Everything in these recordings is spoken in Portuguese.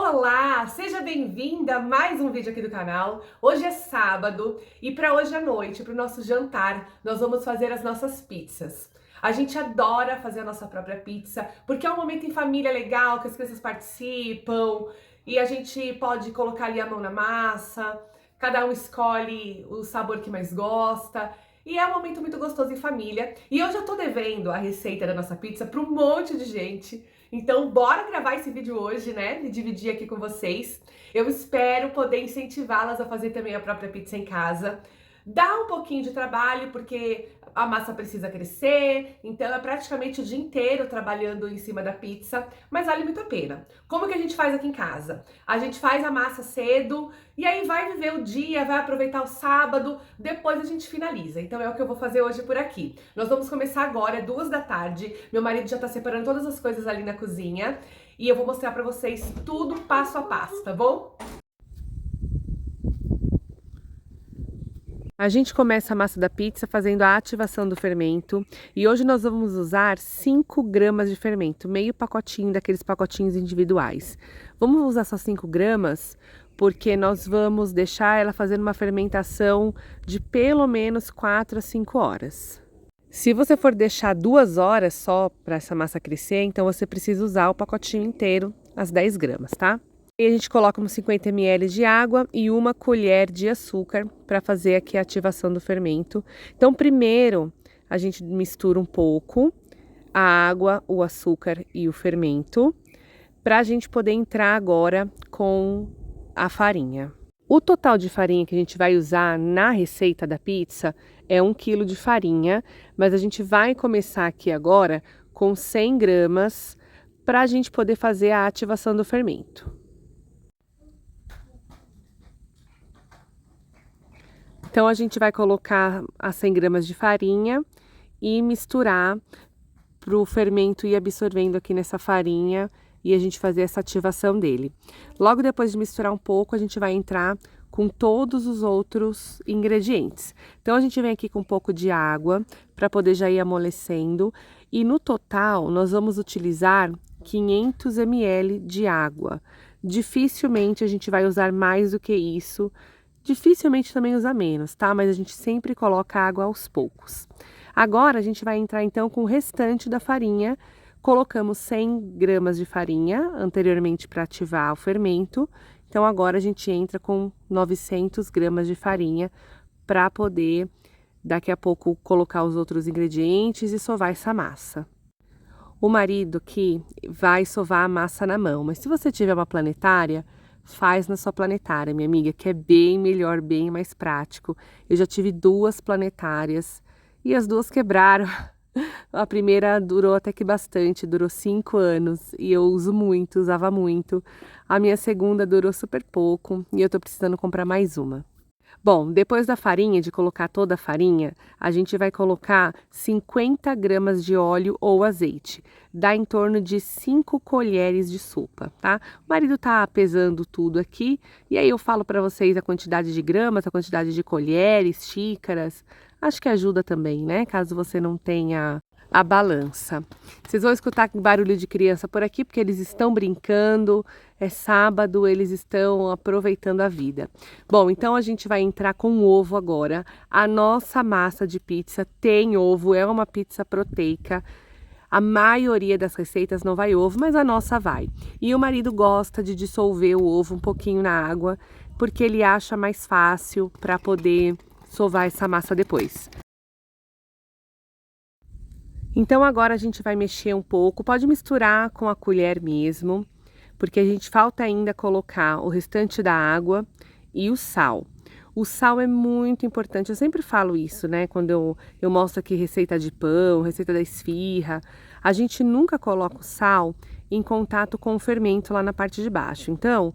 Olá, seja bem-vinda a mais um vídeo aqui do canal. Hoje é sábado e para hoje à noite, para o nosso jantar, nós vamos fazer as nossas pizzas. A gente adora fazer a nossa própria pizza, porque é um momento em família legal, que as crianças participam e a gente pode colocar ali a mão na massa, cada um escolhe o sabor que mais gosta. E é um momento muito gostoso em família. E eu já tô devendo a receita da nossa pizza para um monte de gente. Então, bora gravar esse vídeo hoje, né? E dividir aqui com vocês. Eu espero poder incentivá-las a fazer também a própria pizza em casa. Dá um pouquinho de trabalho, porque a massa precisa crescer, então é praticamente o dia inteiro trabalhando em cima da pizza, mas vale muito a pena. Como que a gente faz aqui em casa? A gente faz a massa cedo e aí vai viver o dia, vai aproveitar o sábado, depois a gente finaliza. Então é o que eu vou fazer hoje por aqui. Nós vamos começar agora, 2 da tarde. Meu marido já tá separando todas as coisas ali na cozinha e eu vou mostrar pra vocês tudo passo a passo, tá bom? A gente começa a massa da pizza fazendo a ativação do fermento e hoje nós vamos usar 5 gramas de fermento, meio pacotinho daqueles pacotinhos individuais. Vamos usar só 5 gramas porque nós vamos deixar ela fazendo uma fermentação de pelo menos 4 a 5 horas. Se você for deixar 2 horas só para essa massa crescer, então você precisa usar o pacotinho inteiro, as 10 gramas, tá? E a gente coloca uns 50 ml de água e 1 colher de açúcar para fazer aqui a ativação do fermento. Então, primeiro a gente mistura um pouco a água, o açúcar e o fermento, para a gente poder entrar agora com a farinha. O total de farinha que a gente vai usar na receita da pizza é 1 quilo de farinha, mas a gente vai começar aqui agora com 100 gramas para a gente poder fazer a ativação do fermento. Então, a gente vai colocar as 100 gramas de farinha e misturar para o fermento ir absorvendo aqui nessa farinha e a gente fazer essa ativação dele. Logo depois de misturar um pouco, a gente vai entrar com todos os outros ingredientes. Então, a gente vem aqui com um pouco de água para poder já ir amolecendo e no total nós vamos utilizar 500 ml de água. Dificilmente a gente vai usar mais do que isso. Dificilmente também usa menos, tá? Mas a gente sempre coloca água aos poucos. Agora a gente vai entrar então com o restante da farinha. Colocamos 100 gramas de farinha anteriormente para ativar o fermento. Então agora a gente entra com 900 gramas de farinha para poder daqui a pouco colocar os outros ingredientes e sovar essa massa. O marido aqui vai sovar a massa na mão, mas se você tiver uma planetária, faz na sua planetária, minha amiga, que é bem melhor, bem mais prático. Eu já tive 2 planetárias e as 2 quebraram. A primeira durou até que bastante, durou 5 anos e eu uso muito, usava muito. A minha segunda durou super pouco e eu tô precisando comprar mais uma. Bom, depois da farinha, de colocar toda a farinha, a gente vai colocar 50 gramas de óleo ou azeite. Dá em torno de 5 colheres de sopa, tá? O marido tá pesando tudo aqui e aí eu falo para vocês a quantidade de gramas, a quantidade de colheres, xícaras. Acho que ajuda também, né? Caso você não tenha a balança. Vocês vão escutar barulho de criança por aqui porque eles estão brincando, é sábado, eles estão aproveitando a vida. Bom, então a gente vai entrar com ovo agora. A nossa massa de pizza tem ovo, é uma pizza proteica. A maioria das receitas não vai ovo, mas a nossa vai. E o marido gosta de dissolver o ovo um pouquinho na água, porque ele acha mais fácil para poder sovar essa massa depois. Então agora a gente vai mexer um pouco, pode misturar com a colher mesmo, porque a gente falta ainda colocar o restante da água e o sal. O sal é muito importante, eu sempre falo isso, né? Quando eu mostro aqui receita de pão, receita da esfirra, a gente nunca coloca o sal em contato com o fermento lá na parte de baixo. Então,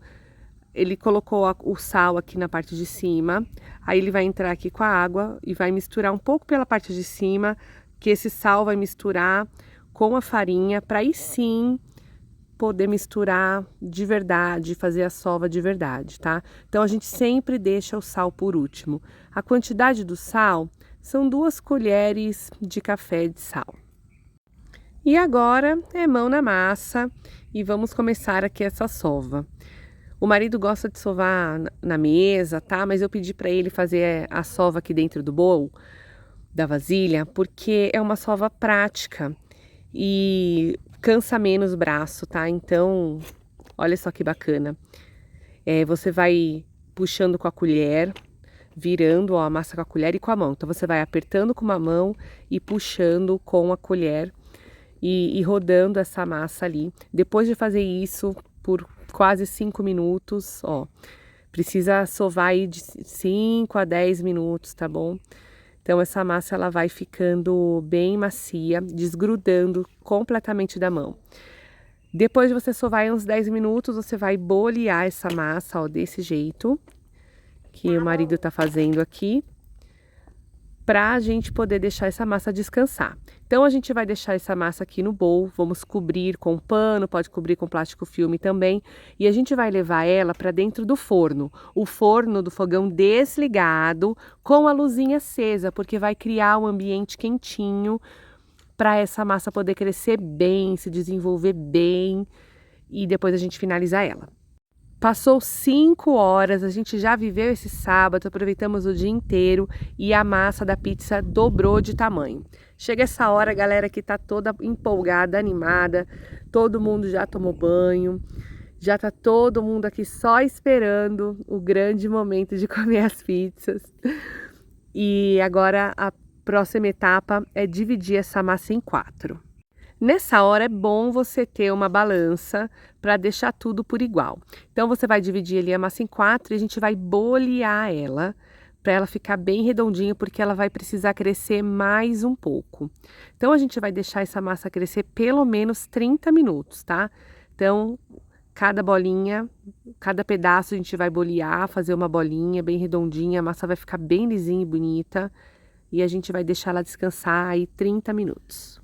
ele colocou o sal aqui na parte de cima, aí ele vai entrar aqui com a água e vai misturar um pouco pela parte de cima, que esse sal vai misturar com a farinha para aí sim poder misturar de verdade, fazer a sova de verdade, tá? Então a gente sempre deixa o sal por último. A quantidade do sal são 2 colheres de café de sal. E agora é mão na massa e vamos começar aqui essa sova. O marido gosta de sovar na mesa, tá? Mas eu pedi para ele fazer a sova aqui dentro do bowl, da vasilha, porque é uma sova prática e cansa menos o braço, tá? Então, olha só que bacana. Você vai puxando com a colher, virando ó, a massa com a colher e com a mão. Então você vai apertando com uma mão e puxando com a colher e rodando essa massa ali. Depois de fazer isso por quase 5 minutos, ó, precisa sovar aí de 5 a 10 minutos, tá bom? Então essa massa ela vai ficando bem macia, desgrudando completamente da mão. Depois de você sovar aí uns 10 minutos, você vai bolear essa massa, ó, desse jeito que o marido tá fazendo aqui, pra gente poder deixar essa massa descansar. Então a gente vai deixar essa massa aqui no bowl, vamos cobrir com pano, pode cobrir com plástico filme também, e a gente vai levar ela para dentro do forno. O forno do fogão desligado, com a luzinha acesa, porque vai criar um ambiente quentinho para essa massa poder crescer bem, se desenvolver bem e depois a gente finalizar ela. Passou 5 horas, a gente já viveu esse sábado, aproveitamos o dia inteiro e a massa da pizza dobrou de tamanho. Chega essa hora, a galera que tá toda empolgada, animada, todo mundo já tomou banho, já tá todo mundo aqui só esperando o grande momento de comer as pizzas. E agora a próxima etapa é dividir essa massa em 4. Nessa hora é bom você ter uma balança para deixar tudo por igual. Então você vai dividir ali a massa em 4 e a gente vai bolear ela para ela ficar bem redondinha, porque ela vai precisar crescer mais um pouco. Então a gente vai deixar essa massa crescer pelo menos 30 minutos, tá? Então cada bolinha, cada pedaço a gente vai bolear, fazer uma bolinha bem redondinha, a massa vai ficar bem lisinha e bonita e a gente vai deixar ela descansar aí 30 minutos.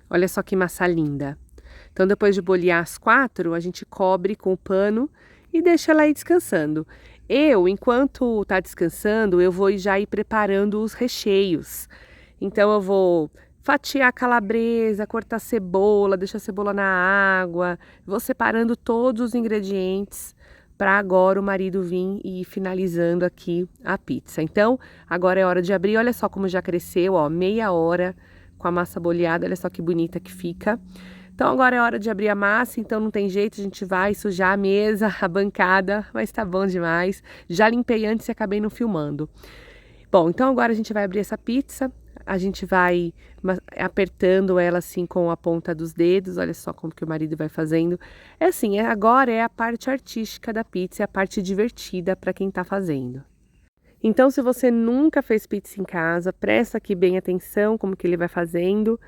Olha só que massa linda. Então, depois de bolear as 4, a gente cobre com o pano e deixa ela aí descansando. Enquanto tá descansando, eu vou já ir preparando os recheios. Então, eu vou fatiar a calabresa, cortar cebola, deixar a cebola na água. Vou separando todos os ingredientes para agora o marido vir e ir finalizando aqui a pizza. Então, agora é hora de abrir. Olha só como já cresceu, ó, meia hora com a massa boleada, olha só que bonita que fica. Então agora é hora de abrir a massa, então não tem jeito, a gente vai sujar a mesa, a bancada, mas tá bom demais. Já limpei antes e acabei não filmando. Bom, então agora a gente vai abrir essa pizza, a gente vai apertando ela assim com a ponta dos dedos, olha só como que o marido vai fazendo. É assim, agora é a parte artística da pizza, é a parte divertida para quem tá fazendo. Então, se você nunca fez pizza em casa, presta aqui bem atenção como que ele vai fazendo,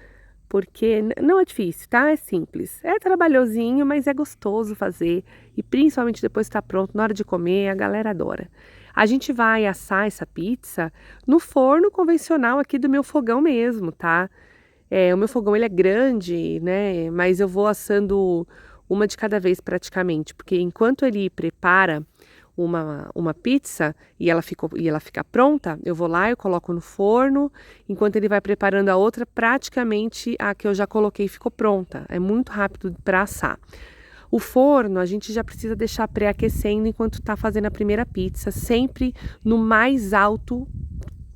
porque não é difícil, tá? É simples. É trabalhosinho, mas é gostoso fazer e principalmente depois que tá pronto, na hora de comer, a galera adora. A gente vai assar essa pizza no forno convencional aqui do meu fogão mesmo, tá? O meu fogão ele é grande, né? Mas eu vou assando uma de cada vez praticamente, porque enquanto ele prepara uma pizza e ela fica pronta, eu vou lá, eu coloco no forno, enquanto ele vai preparando a outra, praticamente a que eu já coloquei ficou pronta. É muito rápido para assar. O forno a gente já precisa deixar pré-aquecendo enquanto tá fazendo a primeira pizza, sempre no mais alto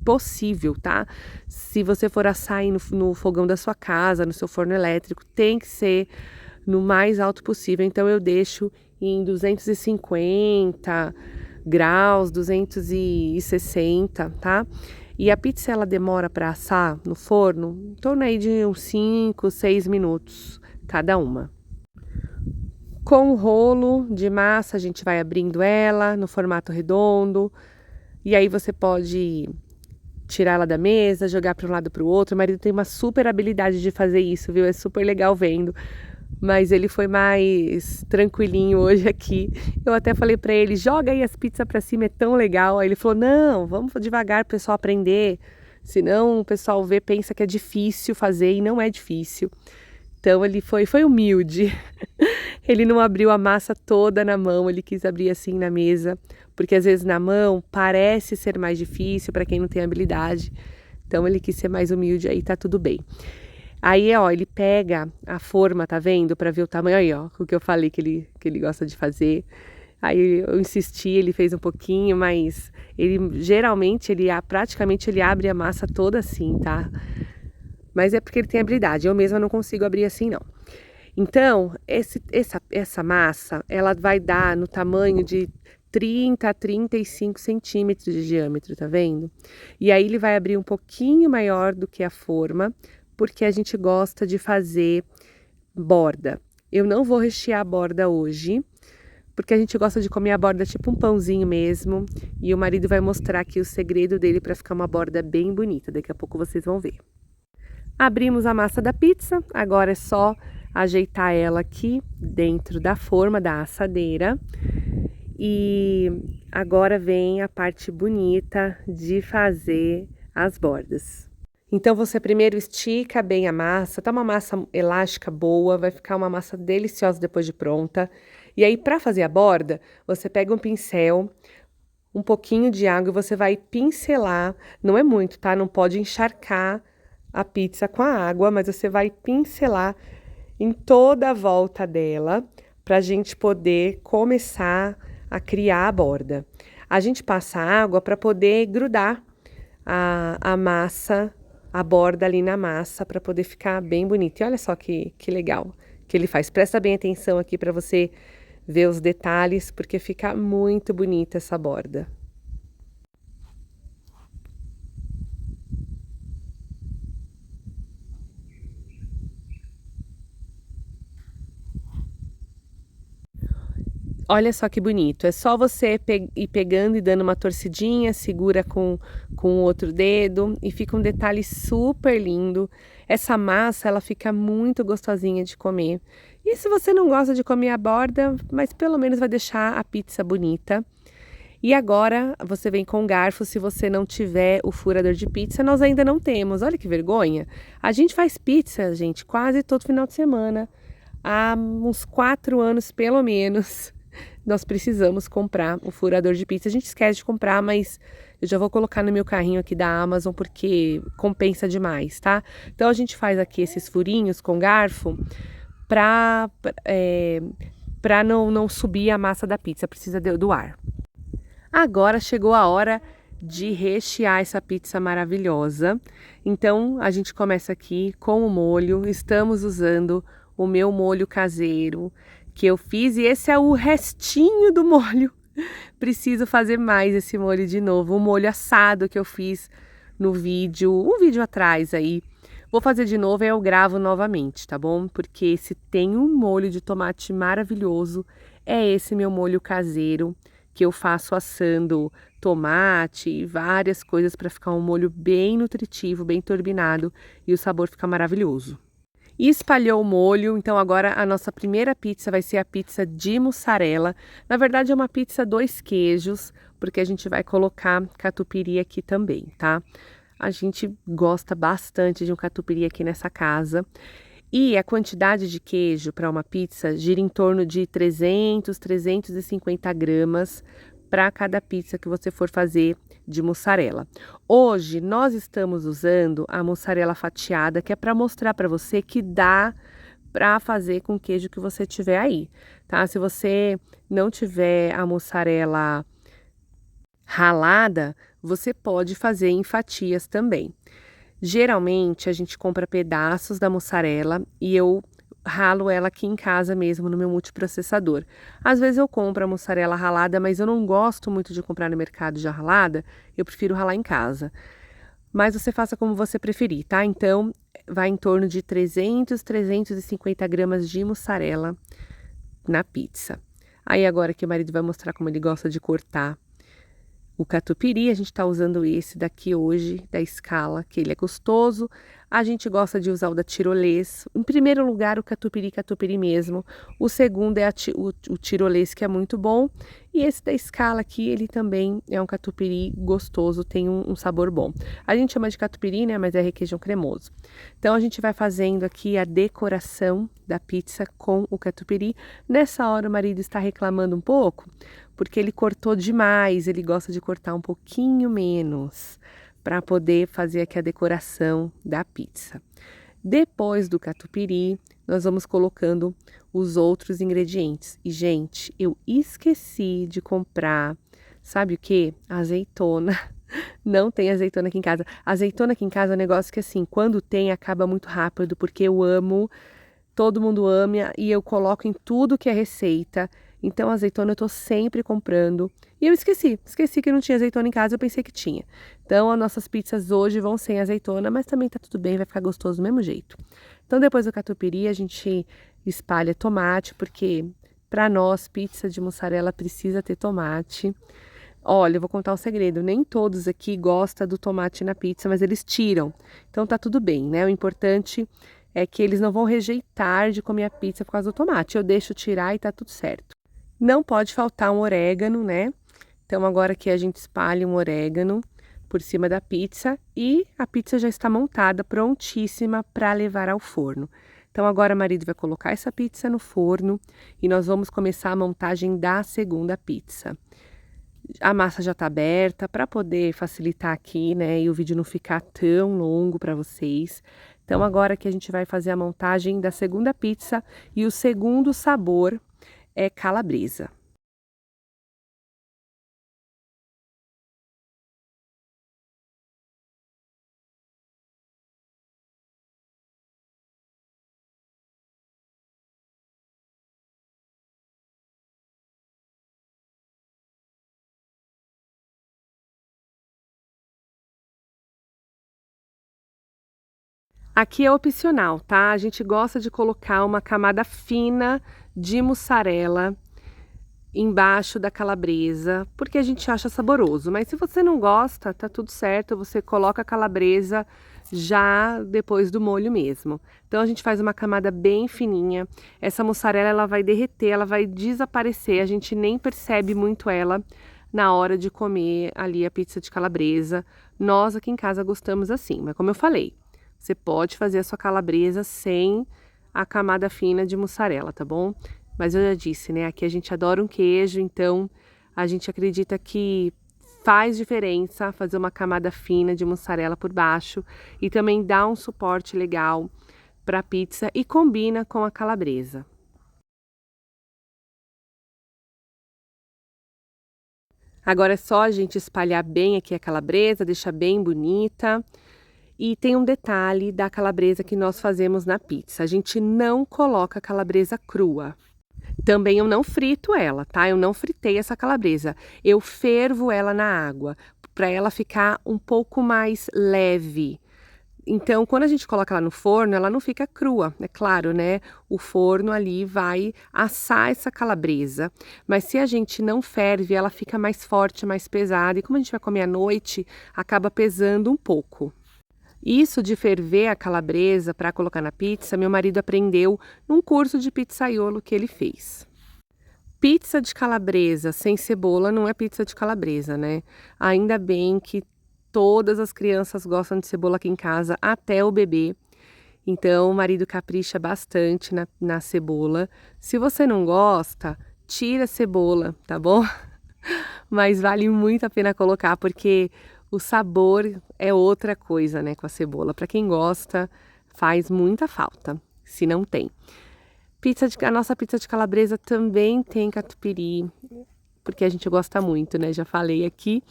possível, tá? Se você for assar aí no fogão da sua casa, no seu forno elétrico, tem que ser no mais alto possível. Então eu deixo em 250 graus, 260, tá? E a pizza ela demora para assar no forno em torno aí de uns 5, 6 minutos cada uma. Com o rolo de massa a gente vai abrindo ela no formato redondo e aí você pode tirar ela da mesa, jogar para um lado para o outro. O marido tem uma super habilidade de fazer isso, viu? É super legal vendo. Mas ele foi mais tranquilinho hoje aqui. Eu até falei para ele, joga aí as pizzas para cima, é tão legal. Aí ele falou, não, vamos devagar pro pessoal aprender. Senão o pessoal pensa que é difícil fazer e não é difícil. Então ele foi humilde. Ele não abriu a massa toda na mão, ele quis abrir assim na mesa. Porque às vezes na mão parece ser mais difícil para quem não tem habilidade. Então ele quis ser mais humilde, aí tá tudo bem. Aí, ó, ele pega a forma, tá vendo? Pra ver o tamanho, aí, ó, o que eu falei que ele gosta de fazer. Aí eu insisti, ele fez um pouquinho, mas ele geralmente, praticamente ele abre a massa toda assim, tá? Mas é porque ele tem habilidade, eu mesma não consigo abrir assim não. Então, essa massa, ela vai dar no tamanho de 30 a 35 centímetros de diâmetro, tá vendo? E aí ele vai abrir um pouquinho maior do que a forma, porque a gente gosta de fazer borda. Eu não vou rechear a borda hoje, porque a gente gosta de comer a borda tipo um pãozinho mesmo, e o marido vai mostrar aqui o segredo dele para ficar uma borda bem bonita, daqui a pouco vocês vão ver. Abrimos a massa da pizza, agora é só ajeitar ela aqui dentro da forma da assadeira. E agora vem a parte bonita de fazer as bordas. Então você primeiro estica bem a massa, tá uma massa elástica boa, vai ficar uma massa deliciosa depois de pronta. E aí para fazer a borda, você pega um pincel, um pouquinho de água e você vai pincelar, não é muito, tá? Não pode encharcar a pizza com a água, mas você vai pincelar em toda a volta dela para a gente poder começar a criar a borda. A gente passa água para poder grudar a massa, a borda ali na massa, para poder ficar bem bonita. E olha só que legal que ele faz. Presta bem atenção aqui para você ver os detalhes, porque fica muito bonita essa borda. Olha só que bonito, é só você ir pegando e dando uma torcidinha, segura com o outro dedo e fica um detalhe super lindo. Essa massa, ela fica muito gostosinha de comer. E se você não gosta de comer a borda, mas pelo menos vai deixar a pizza bonita. E agora você vem com garfo, se você não tiver o furador de pizza, nós ainda não temos, olha que vergonha. A gente faz pizza, gente, quase todo final de semana, há uns 4 anos pelo menos. Nós precisamos comprar o furador de pizza. A gente esquece de comprar, mas eu já vou colocar no meu carrinho aqui da Amazon porque compensa demais, tá? Então a gente faz aqui esses furinhos com garfo pra não subir a massa da pizza, precisa do ar. Agora chegou a hora de rechear essa pizza maravilhosa. Então a gente começa aqui com o molho. Estamos usando o meu molho caseiro que eu fiz e esse é o restinho do molho. Preciso fazer mais esse molho de novo, o molho assado que eu fiz no vídeo, um vídeo atrás aí. Vou fazer de novo e eu gravo novamente, tá bom? Porque esse tem um molho de tomate maravilhoso, é esse meu molho caseiro que eu faço assando tomate e várias coisas para ficar um molho bem nutritivo, bem turbinado e o sabor fica maravilhoso. E espalhou o molho, então agora a nossa primeira pizza vai ser a pizza de mussarela. Na verdade é uma pizza 2 queijos, porque a gente vai colocar catupiry aqui também, tá? A gente gosta bastante de um catupiry aqui nessa casa. E a quantidade de queijo para uma pizza gira em torno de 300, 350 gramas para cada pizza que você for fazer de mussarela. Hoje nós estamos usando a mussarela fatiada, que é para mostrar para você que dá para fazer com o queijo que você tiver aí, tá? Se você não tiver a mussarela ralada, você pode fazer em fatias também. Geralmente a gente compra pedaços da mussarela e eu ralo ela aqui em casa mesmo no meu multiprocessador. Às vezes eu compro a mussarela ralada, mas eu não gosto muito de comprar no mercado já ralada, eu prefiro ralar em casa. Mas você faça como você preferir, tá? Então vai em torno de 300, 350 gramas de mussarela na pizza. Aí agora que o marido vai mostrar como ele gosta de cortar o catupiry, a gente está usando esse daqui hoje, da Scala, que ele é gostoso. A gente gosta de usar o da tirolês. Em primeiro lugar, o catupiry mesmo. O segundo é o tirolês, que é muito bom. E esse da Scala aqui, ele também é um catupiry gostoso, tem um sabor bom. A gente chama de catupiry, né, mas é requeijão cremoso. Então, a gente vai fazendo aqui a decoração da pizza com o catupiry. Nessa hora, o marido está reclamando um pouco, porque ele cortou demais, ele gosta de cortar um pouquinho menos, para poder fazer aqui a decoração da pizza. Depois do catupiry, nós vamos colocando os outros ingredientes. E, gente, eu esqueci de comprar, sabe o quê? Azeitona. Não tem azeitona aqui em casa. Azeitona aqui em casa é um negócio que, assim, quando tem, acaba muito rápido, porque eu amo, todo mundo ama, e eu coloco em tudo que é receita. Então, azeitona eu tô sempre comprando. E eu esqueci que não tinha azeitona em casa, eu pensei que tinha. Então, as nossas pizzas hoje vão sem azeitona, mas também tá tudo bem, vai ficar gostoso do mesmo jeito. Então, depois do catupiry, a gente espalha tomate, porque para nós, pizza de mussarela precisa ter tomate. Olha, eu vou contar um segredo, nem todos aqui gostam do tomate na pizza, mas eles tiram. Então, tá tudo bem, né? O importante é que eles não vão rejeitar de comer a pizza por causa do tomate. Eu deixo tirar e tá tudo certo. Não pode faltar um orégano, né? Então, agora que a gente espalha um orégano por cima da pizza e a pizza já está montada, prontíssima para levar ao forno. Então, agora o marido vai colocar essa pizza no forno e nós vamos começar a montagem da segunda pizza. A massa já está aberta para poder facilitar aqui, né? E o vídeo não ficar tão longo para vocês. Então, agora que a gente vai fazer a montagem da segunda pizza e o segundo sabor é calabresa. Aqui é opcional, tá? A gente gosta de colocar uma camada fina de mussarela embaixo da calabresa, porque a gente acha saboroso. Mas se você não gosta, tá tudo certo, você coloca a calabresa já depois do molho mesmo. Então a gente faz uma camada bem fininha. Essa mussarela ela vai derreter, ela vai desaparecer, a gente nem percebe muito ela na hora de comer ali a pizza de calabresa. Nós aqui em casa gostamos assim, mas como eu falei, você pode fazer a sua calabresa sem a camada fina de mussarela, tá bom? Mas eu já disse, né? Aqui a gente adora um queijo, então a gente acredita que faz diferença fazer uma camada fina de mussarela por baixo e também dá um suporte legal para a pizza e combina com a calabresa. Agora é só a gente espalhar bem aqui a calabresa, deixar bem bonita. E tem um detalhe da calabresa que nós fazemos na pizza, a gente não coloca a calabresa crua. Também eu não frito ela, tá? Eu não fritei essa calabresa. Eu fervo ela na água para ela ficar um pouco mais leve. Então, quando a gente coloca ela no forno, ela não fica crua, é claro, né? O forno ali vai assar essa calabresa. Mas se a gente não ferve, ela fica mais forte, mais pesada. E como a gente vai comer à noite, acaba pesando um pouco. Isso de ferver a calabresa para colocar na pizza, meu marido aprendeu num curso de pizzaiolo que ele fez. Pizza de calabresa sem cebola não é pizza de calabresa, né? Ainda bem que todas as crianças gostam de cebola aqui em casa, até o bebê. Então, o marido capricha bastante na cebola. Se você não gosta, tira a cebola, tá bom? Mas vale muito a pena colocar, porque o sabor é outra coisa, né, com a cebola. Para quem gosta, faz muita falta, se não tem. A nossa pizza de calabresa também tem catupiry, porque a gente gosta muito, né? Já falei aqui.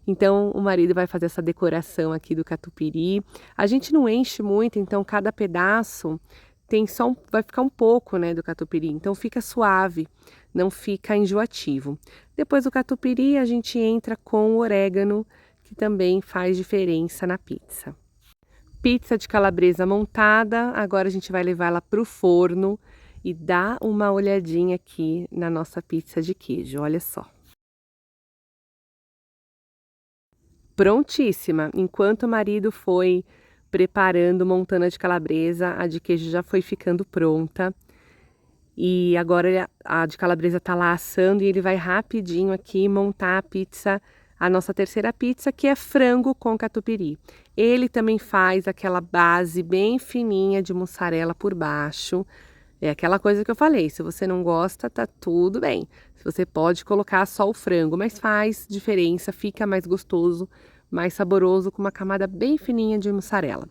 Então, o marido vai fazer essa decoração aqui do catupiry. A gente não enche muito, então cada pedaço tem só vai ficar um pouco, né, do catupiry. Então fica suave, não fica enjoativo. Depois do catupiry, a gente entra com o orégano, que também faz diferença na pizza. Pizza de calabresa montada, agora a gente vai levar ela para o forno e dar uma olhadinha aqui na nossa pizza de queijo, olha só. Prontíssima! Enquanto o marido foi preparando, montando a de calabresa, a de queijo já foi ficando pronta. E agora a de calabresa tá lá assando e ele vai rapidinho aqui montar a pizza, a nossa terceira pizza, que é frango com catupiry. Ele também faz aquela base bem fininha de mussarela por baixo. É aquela coisa que eu falei, se você não gosta, tá tudo bem. Você pode colocar só o frango, mas faz diferença, fica mais gostoso, mais saboroso com uma camada bem fininha de mussarela.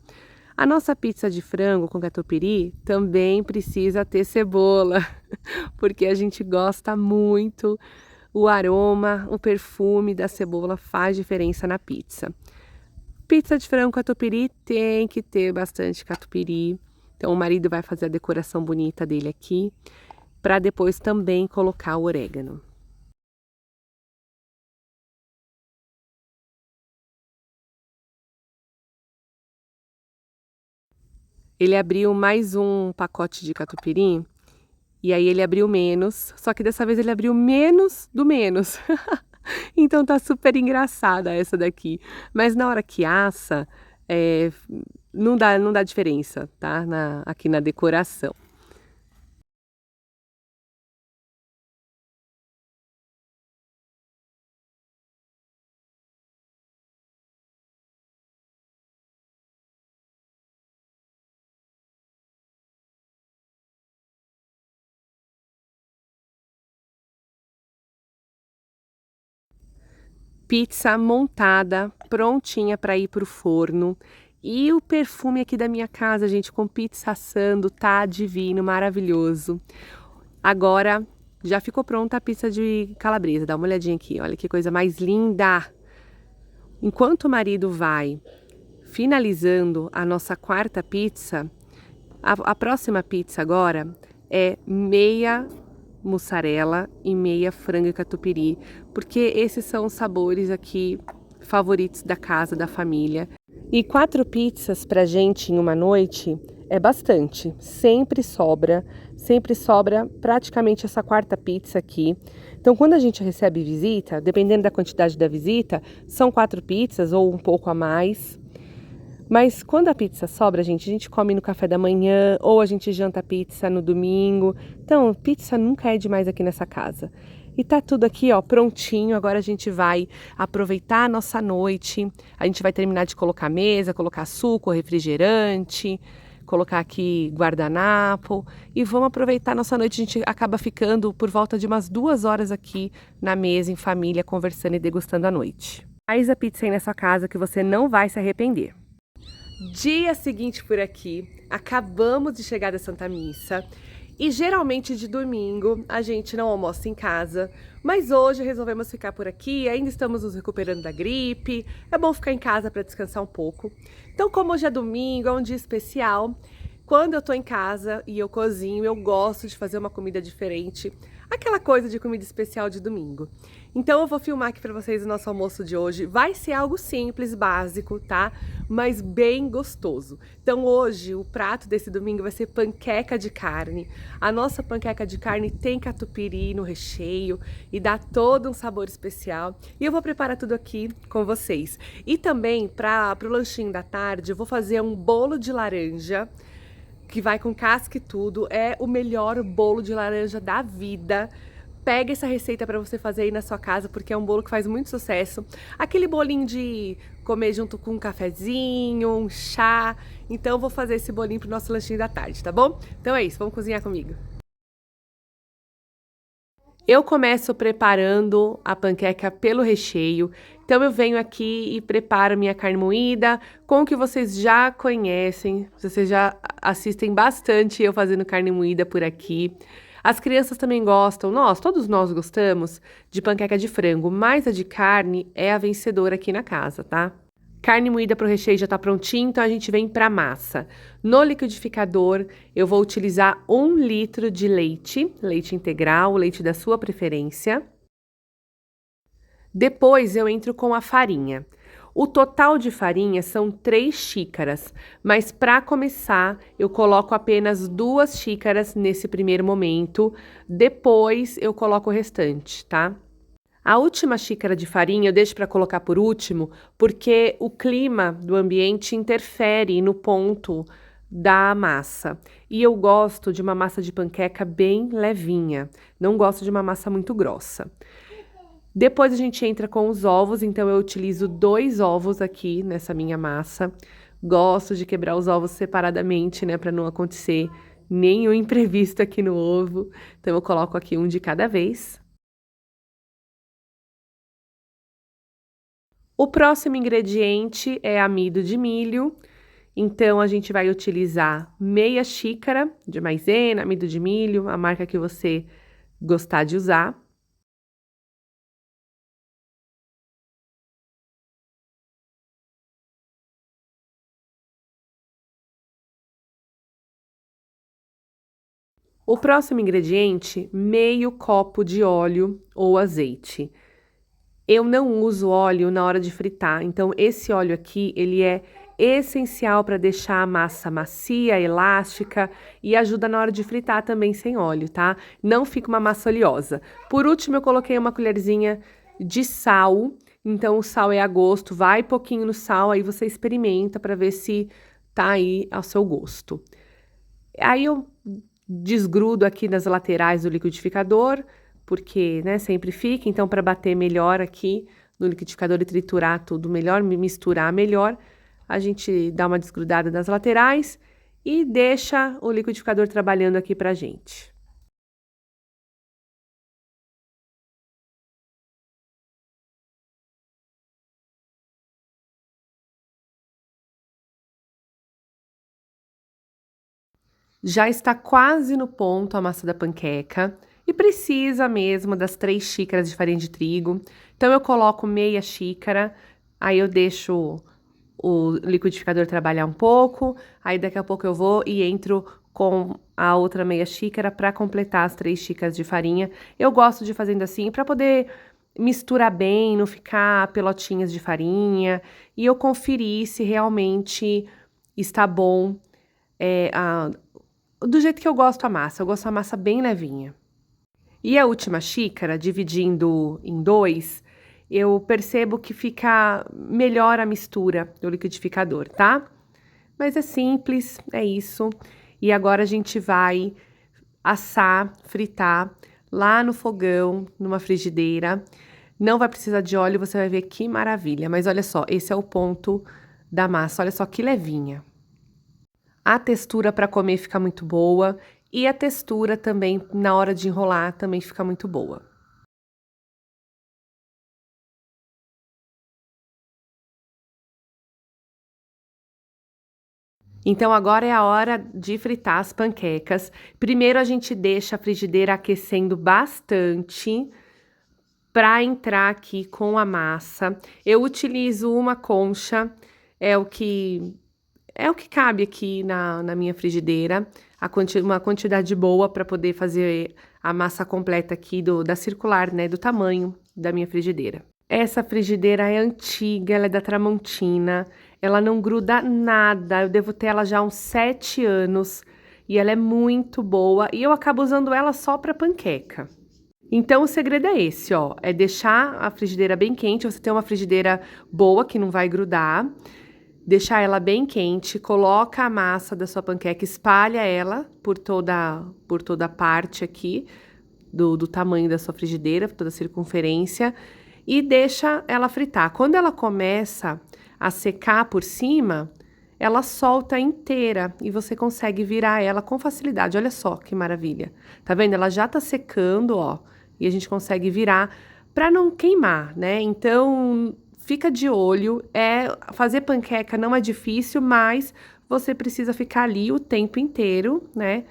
A nossa pizza de frango com catupiry também precisa ter cebola, porque a gente gosta muito. O aroma, o perfume da cebola faz diferença na pizza. Pizza de frango catupiry tem que ter bastante catupiry. Então o marido vai fazer a decoração bonita dele aqui, para depois também colocar o orégano. Ele abriu mais um pacote de catupiry, e aí ele abriu menos, só que dessa vez ele abriu menos do menos. Então tá super engraçada essa daqui. Mas na hora que assa, não dá diferença, tá? Aqui na decoração. Pizza montada, prontinha para ir pro forno. E o perfume aqui da minha casa, gente, com pizza assando, tá divino, maravilhoso. Agora já ficou pronta a pizza de calabresa. Dá uma olhadinha aqui, olha que coisa mais linda. Enquanto o marido vai finalizando a nossa quarta pizza, a próxima pizza agora é meia mussarela e meia frango e catupiry, porque esses são os sabores aqui favoritos da casa, da família. E 4 pizzas pra gente em uma noite é bastante, sempre sobra praticamente essa quarta pizza aqui. Então quando a gente recebe visita, dependendo da quantidade da visita, são 4 pizzas ou um pouco a mais. Mas quando a pizza sobra, a gente come no café da manhã ou a gente janta pizza no domingo. Então, pizza nunca é demais aqui nessa casa. E tá tudo aqui, ó, prontinho. Agora a gente vai aproveitar a nossa noite. A gente vai terminar de colocar mesa, colocar suco, refrigerante, colocar aqui guardanapo e vamos aproveitar a nossa noite. A gente acaba ficando por volta de umas 2 horas aqui na mesa, em família, conversando e degustando a noite. Faz a pizza aí na sua casa que você não vai se arrepender. Dia seguinte por aqui, acabamos de chegar da Santa Missa e geralmente de domingo a gente não almoça em casa, mas hoje resolvemos ficar por aqui, ainda estamos nos recuperando da gripe, é bom ficar em casa para descansar um pouco. Então, como hoje é domingo, é um dia especial, quando eu tô em casa e eu cozinho, eu gosto de fazer uma comida diferente, aquela coisa de comida especial de domingo. Então eu vou filmar aqui pra vocês o nosso almoço de hoje. Vai ser algo simples, básico, tá? Mas bem gostoso. Então hoje o prato desse domingo vai ser panqueca de carne. A nossa panqueca de carne tem catupiry no recheio e dá todo um sabor especial. E eu vou preparar tudo aqui com vocês. E também pro lanchinho da tarde eu vou fazer um bolo de laranja que vai com casca e tudo. É o melhor bolo de laranja da vida. Pega essa receita para você fazer aí na sua casa, porque é um bolo que faz muito sucesso. Aquele bolinho de comer junto com um cafezinho, um chá. Então eu vou fazer esse bolinho pro nosso lanchinho da tarde, tá bom? Então é isso, vamos cozinhar comigo. Eu começo preparando a panqueca pelo recheio. Então eu venho aqui e preparo minha carne moída com o que vocês já conhecem. Vocês já assistem bastante eu fazendo carne moída por aqui. As crianças também gostam, todos nós gostamos de panqueca de frango, mas a de carne é a vencedora aqui na casa, tá? Carne moída para o recheio já tá prontinho, então a gente vem para massa. No liquidificador, eu vou utilizar 1 litro de leite, leite integral, leite da sua preferência. Depois eu entro com a farinha. O total de farinha são 3 xícaras, mas para começar eu coloco apenas 2 xícaras nesse primeiro momento, depois eu coloco o restante, tá? A última xícara de farinha eu deixo para colocar por último, porque o clima do ambiente interfere no ponto da massa. E eu gosto de uma massa de panqueca bem levinha, não gosto de uma massa muito grossa. Depois a gente entra com os ovos, então eu utilizo 2 ovos aqui nessa minha massa. Gosto de quebrar os ovos separadamente, né, para não acontecer nenhum imprevisto aqui no ovo. Então eu coloco aqui um de cada vez. O próximo ingrediente é amido de milho. Então, a gente vai utilizar meia xícara de maisena, amido de milho, a marca que você gostar de usar. O próximo ingrediente, meio copo de óleo ou azeite. Eu não uso óleo na hora de fritar, então esse óleo aqui, ele é essencial para deixar a massa macia, elástica e ajuda na hora de fritar também sem óleo, tá? Não fica uma massa oleosa. Por último, eu coloquei uma colherzinha de sal, então o sal é a gosto, vai pouquinho no sal, aí você experimenta para ver se tá aí ao seu gosto. Aí eu desgrudo aqui nas laterais do liquidificador, porque, né, sempre fica, então para bater melhor aqui no liquidificador e triturar tudo melhor, misturar melhor, a gente dá uma desgrudada nas laterais e deixa o liquidificador trabalhando aqui pra gente. Já está quase no ponto a massa da panqueca e precisa mesmo das 3 xícaras de farinha de trigo. Então eu coloco meia xícara, aí eu deixo o liquidificador trabalhar um pouco, aí daqui a pouco eu vou e entro com a outra meia xícara para completar as 3 xícaras de farinha. Eu gosto de fazendo assim para poder misturar bem, não ficar pelotinhas de farinha, e eu conferir se realmente está bom, do jeito que eu gosto a massa. Eu gosto a massa bem levinha. E a última xícara, dividindo em 2, eu percebo que fica melhor a mistura do liquidificador, tá? Mas é simples, é isso. E agora a gente vai assar, fritar lá no fogão, numa frigideira. Não vai precisar de óleo, você vai ver que maravilha. Mas olha só, esse é o ponto da massa. Olha só que levinha. A textura para comer fica muito boa e a textura também na hora de enrolar também fica muito boa. Então agora é a hora de fritar as panquecas. Primeiro a gente deixa a frigideira aquecendo bastante para entrar aqui com a massa. Eu utilizo uma concha, é o que é o que cabe aqui na minha frigideira, uma quantidade boa para poder fazer a massa completa aqui da circular, né, do tamanho da minha frigideira. Essa frigideira é antiga, ela é da Tramontina, ela não gruda nada, eu devo ter ela já há uns 7 anos, e ela é muito boa, e eu acabo usando ela só para panqueca. Então o segredo é esse, ó, é deixar a frigideira bem quente, você tem uma frigideira boa que não vai grudar, deixar ela bem quente, coloca a massa da sua panqueca, espalha ela por toda a parte aqui do tamanho da sua frigideira, toda a circunferência, e deixa ela fritar. Quando ela começa a secar por cima, ela solta inteira e você consegue virar ela com facilidade. Olha só que maravilha. Tá vendo? Ela já tá secando, ó, e a gente consegue virar para não queimar, né? Então, fica de olho. Fazer panqueca não é difícil, mas você precisa ficar ali o tempo inteiro, né?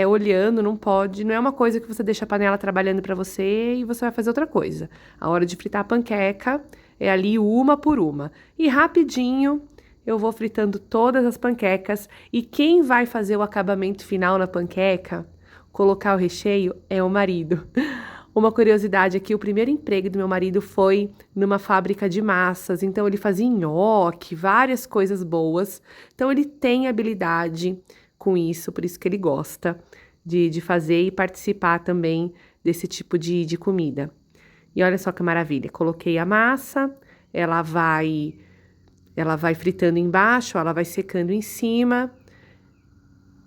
Olhando, não pode, não é uma coisa que você deixa a panela trabalhando para você e você vai fazer outra coisa. A hora de fritar a panqueca é ali uma por uma. E rapidinho eu vou fritando todas as panquecas e quem vai fazer o acabamento final na panqueca, colocar o recheio, é o marido. Uma curiosidade aqui, o primeiro emprego do meu marido foi numa fábrica de massas, então ele fazia nhoque, várias coisas boas. Então ele tem habilidade com isso, por isso que ele gosta de fazer e participar também desse tipo de comida. E olha só que maravilha, coloquei a massa, ela vai ela vai fritando embaixo, ela vai secando em cima.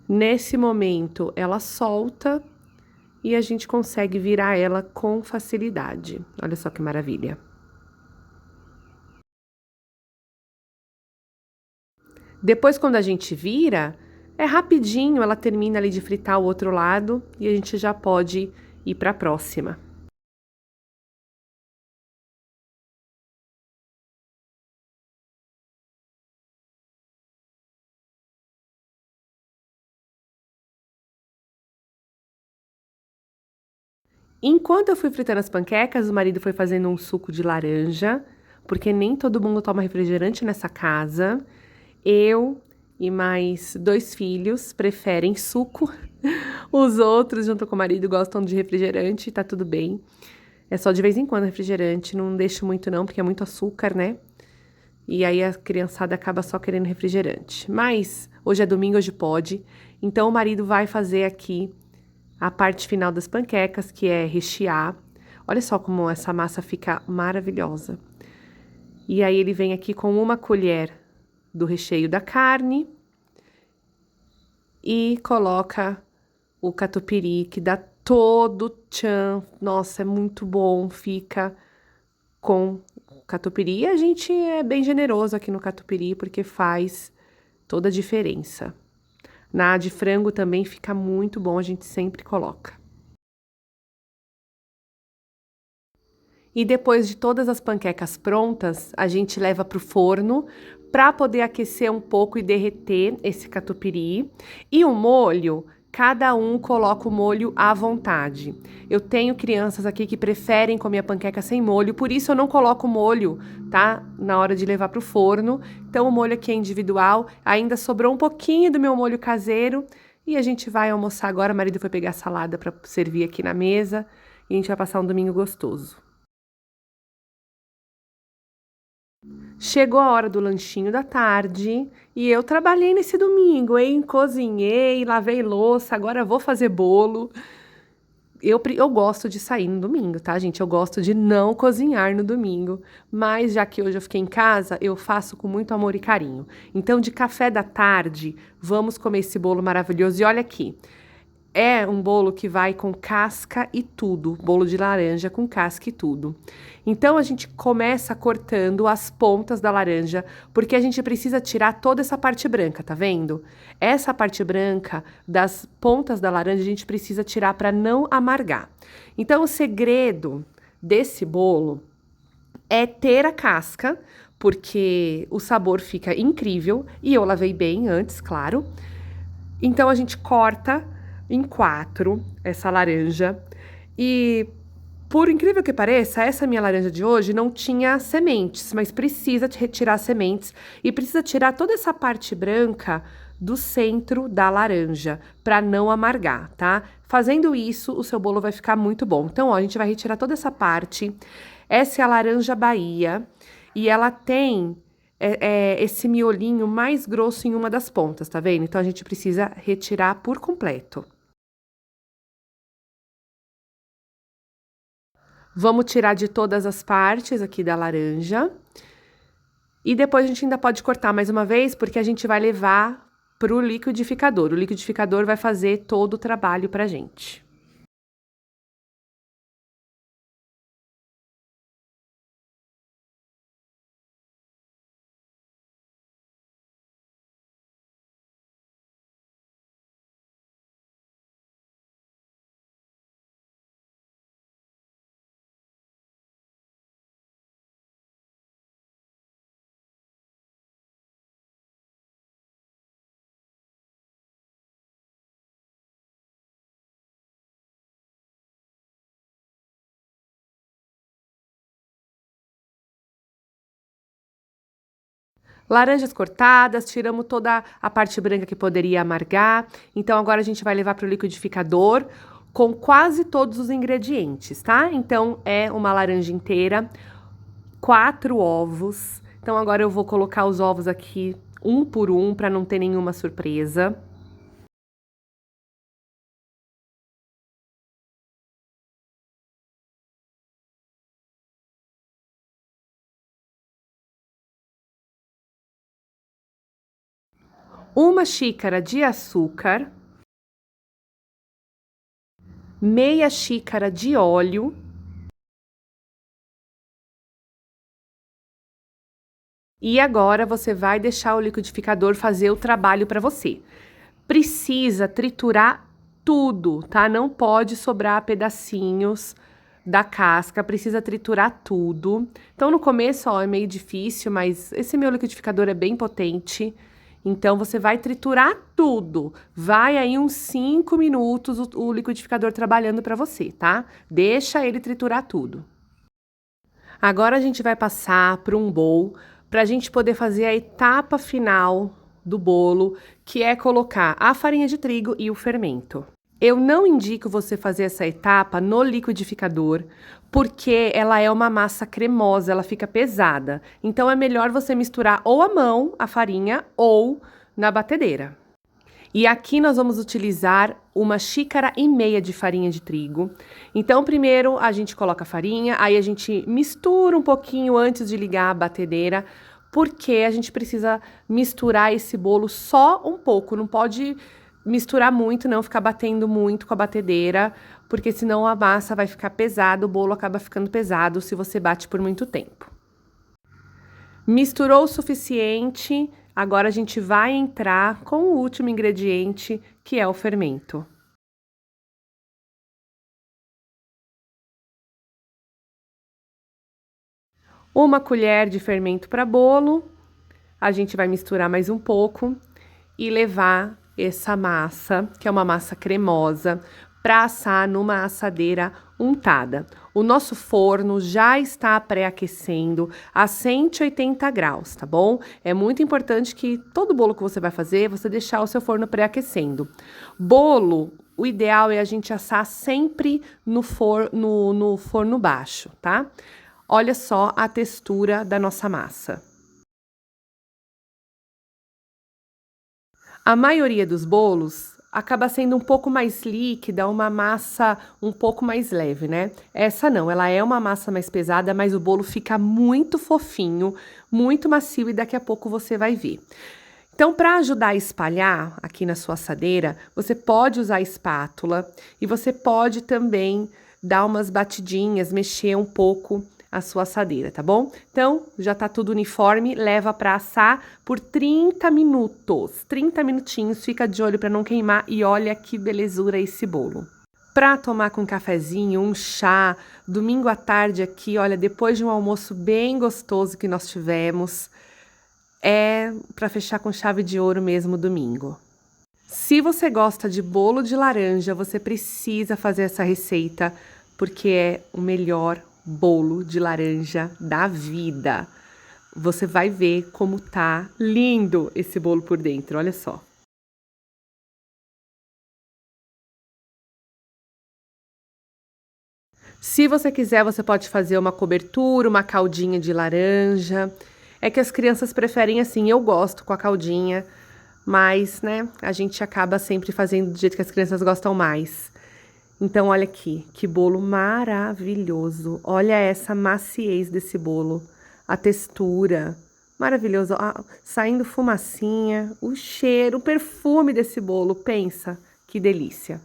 Nesse momento ela solta e a gente consegue virar ela com facilidade. Olha só que maravilha. Depois, quando a gente vira, é rapidinho, ela termina ali de fritar o outro lado e a gente já pode ir para a próxima. Enquanto eu fui fritando as panquecas, o marido foi fazendo um suco de laranja, porque nem todo mundo toma refrigerante nessa casa. Eu e mais 2 filhos preferem suco. Os outros, junto com o marido, gostam de refrigerante, tá tudo bem. É só de vez em quando refrigerante, não deixo muito não, porque é muito açúcar, né? E aí a criançada acaba só querendo refrigerante. Mas hoje é domingo, hoje pode. Então o marido vai fazer aqui a parte final das panquecas, que é rechear. Olha só como essa massa fica maravilhosa. E aí ele vem aqui com 1 colher do recheio da carne e coloca o catupiry, que dá todo tchan. Nossa, é muito bom, fica com catupiry. E a gente é bem generoso aqui no catupiry, porque faz toda a diferença. Na de frango também fica muito bom, a gente sempre coloca. E depois de todas as panquecas prontas, a gente leva para o forno para poder aquecer um pouco e derreter esse catupiry. E o molho, cada um coloca o molho à vontade. Eu tenho crianças aqui que preferem comer a panqueca sem molho, por isso eu não coloco molho, tá? Na hora de levar para o forno. Então o molho aqui é individual. Ainda sobrou um pouquinho do meu molho caseiro e a gente vai almoçar agora. O marido foi pegar a salada para servir aqui na mesa e a gente vai passar um domingo gostoso. Chegou a hora do lanchinho da tarde e eu trabalhei nesse domingo, hein? Cozinhei, lavei louça, agora vou fazer bolo. Eu gosto de sair no domingo, tá, gente? Eu gosto de não cozinhar no domingo, mas já que hoje eu fiquei em casa, eu faço com muito amor e carinho. Então, de café da tarde, vamos comer esse bolo maravilhoso. E olha aqui, é um bolo que vai com casca e tudo, bolo de laranja com casca e tudo. Então a gente começa cortando as pontas da laranja, porque a gente precisa tirar toda essa parte branca, tá vendo? Essa parte branca das pontas da laranja a gente precisa tirar para não amargar. Então o segredo desse bolo é ter a casca, porque o sabor fica incrível e eu lavei bem antes, claro. Então a gente corta em 4 essa laranja e, por incrível que pareça, essa minha laranja de hoje não tinha sementes, mas precisa retirar as sementes e precisa tirar toda essa parte branca do centro da laranja para não amargar, tá? Fazendo isso, o seu bolo vai ficar muito bom. Então, ó, a gente vai retirar toda essa parte. Essa é a laranja Bahia e ela tem esse miolinho mais grosso em uma das pontas, tá vendo? Então a gente precisa retirar por completo. Vamos tirar de todas as partes aqui da laranja. E depois a gente ainda pode cortar mais uma vez, porque a gente vai levar pro liquidificador. O liquidificador vai fazer todo o trabalho pra gente. Laranjas cortadas, tiramos toda a parte branca que poderia amargar. Então agora a gente vai levar para o liquidificador com quase todos os ingredientes, tá? Então é uma laranja inteira, 4 ovos. Então agora eu vou colocar os ovos aqui um por um para não ter nenhuma surpresa. Uma xícara de açúcar, meia xícara de óleo e agora você vai deixar o liquidificador fazer o trabalho para você. Precisa triturar tudo, tá? Não pode sobrar pedacinhos da casca, precisa triturar tudo. Então no começo, ó, é meio difícil, mas esse meu liquidificador é bem potente Então, você vai triturar tudo. Vai aí uns 5 minutos o liquidificador trabalhando para você, tá? Deixa ele triturar tudo. Agora a gente vai passar para um bowl para a gente poder fazer a etapa final do bolo, que é colocar a farinha de trigo e o fermento. Eu não indico você fazer essa etapa no liquidificador, porque ela é uma massa cremosa, ela fica pesada. Então é melhor você misturar ou à mão a farinha ou na batedeira. E aqui nós vamos utilizar 1,5 xícaras de farinha de trigo. Então, primeiro a gente coloca a farinha, aí a gente mistura um pouquinho antes de ligar a batedeira, porque a gente precisa misturar esse bolo só um pouco, não pode misturar muito, não ficar batendo muito com a batedeira, porque senão a massa vai ficar pesada, o bolo acaba ficando pesado se você bate por muito tempo. Misturou o suficiente, agora a gente vai entrar com o último ingrediente, que é o fermento. Uma colher de fermento para bolo, a gente vai misturar mais um pouco e levar essa massa, que é uma massa cremosa, para assar numa assadeira untada. O nosso forno já está pré-aquecendo a 180 graus, tá bom? É muito importante que todo bolo que você vai fazer, você deixar o seu forno pré-aquecendo. Bolo, o ideal é a gente assar sempre no forno baixo, tá? Olha só a textura da nossa massa. A maioria dos bolos acaba sendo um pouco mais líquida, uma massa um pouco mais leve, né? Essa não, ela é uma massa mais pesada, mas o bolo fica muito fofinho, muito macio e daqui a pouco você vai ver. Então, para ajudar a espalhar aqui na sua assadeira, você pode usar a espátula e você pode também dar umas batidinhas, mexer um pouco a sua assadeira, tá bom? Então, já tá tudo uniforme, leva para assar por 30 minutos. 30 minutinhos, fica de olho para não queimar e olha que belezura esse bolo. Para tomar com um cafezinho, um chá, domingo à tarde aqui, olha, depois de um almoço bem gostoso que nós tivemos, é para fechar com chave de ouro mesmo domingo. Se você gosta de bolo de laranja, você precisa fazer essa receita, porque é o melhor bolo de laranja da vida. Você vai ver como tá lindo esse bolo por dentro, olha só. Se você quiser, você pode fazer uma cobertura, uma caldinha de laranja. É que as crianças preferem assim, eu gosto com a caldinha, mas, né, a gente acaba sempre fazendo do jeito que as crianças gostam mais. Então, olha aqui, que bolo maravilhoso. Olha essa maciez desse bolo, a textura, maravilhoso. Saindo fumacinha, o cheiro, o perfume desse bolo, pensa, que delícia.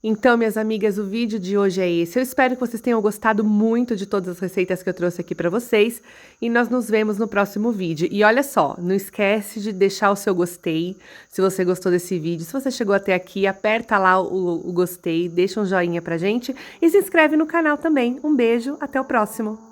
Então, minhas amigas, o vídeo de hoje é esse. Eu espero que vocês tenham gostado muito de todas as receitas que eu trouxe aqui para vocês. E nós nos vemos no próximo vídeo. E olha só, não esquece de deixar o seu gostei, se você gostou desse vídeo. Se você chegou até aqui, aperta lá o gostei, deixa um joinha pra gente e se inscreve no canal também. Um beijo, até o próximo!